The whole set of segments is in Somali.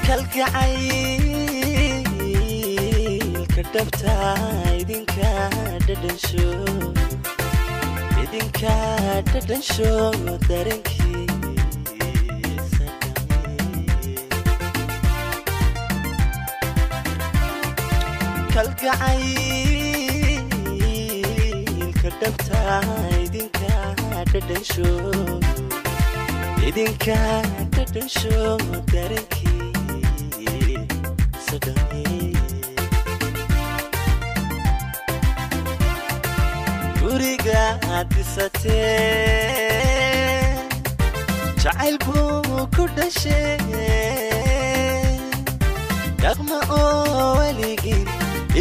kalgacayl ka dhabta idinka dhadhansho dareenkiisa kalgacayl ka dhabta idinka dhadhansho dareenkiisa guriga dhisatee jacayl buu ku dhashee dhaqma oo waligin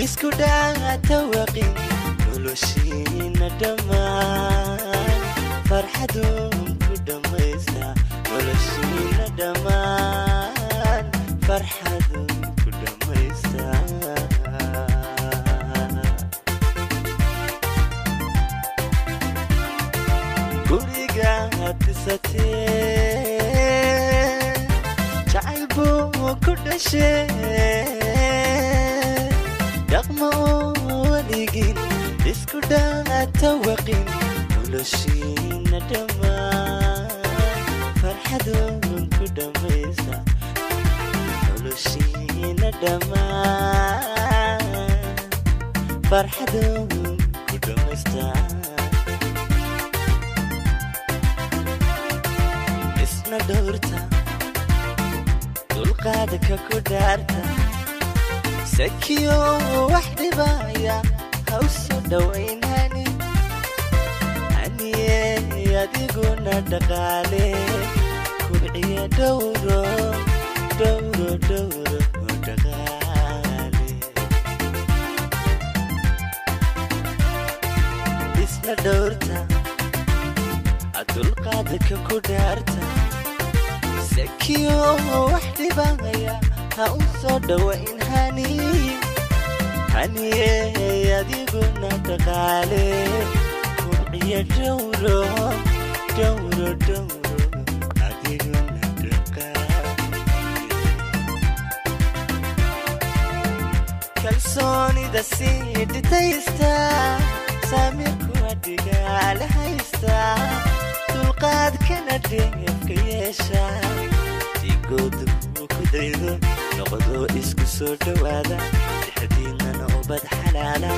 isku dhaatawaqin noloshiina dhammaan farxadun ku dhammaysta noloshiina dhammaan farxadun ku dhammaysta guriga dhisatee jacayl buu ku dhashee dhaqma oo waligin isku dhaatawaqin noloshiina dhammaan farxadun ku dhammaysta noloshiina dhammaan farxadun ku dhammaysta isna dhowrta dulqaadka ku dhaarta sakiyo wax dhibaya ha u soo dhowayn haniye adiguna dhaqaale kubciya dhowro dhaqaale isna dhowrta dulqaadka ku dhaarta sakiyo wax dhibaya ha u soo dhowayn haniye adiguna dhaqaale kubciya dhowro adiguna dhaqaale kalsoonida sii dhitaysta saamirku adhigaala haysta dulqaadkana dheefka yeesha digooda kuwa ku daydo noqdo isku soo dhowaada dhexdiinana ubad xalaala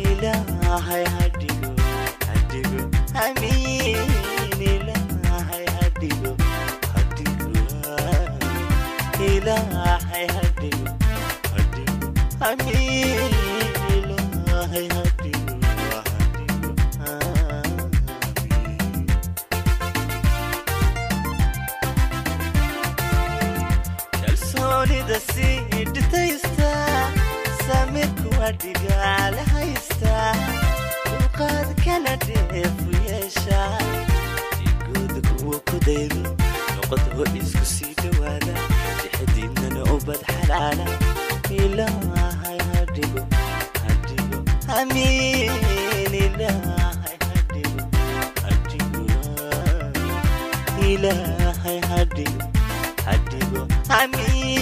ilaahay hadhigo amiin ilaahay hadhigo ilaahay hadhigo amiin ilaahay hadhigo kalsoonida sii dhitaysta saamirku adhigaala haysta dulqaadkana dheefu yeesha digooda kuwa ku daydo noqodoo isku sii dhowaada dhexdiinana ubad xalaala ilaahay hadhigo amiin ilaahay hadhigo ilaahay hadhigo amiin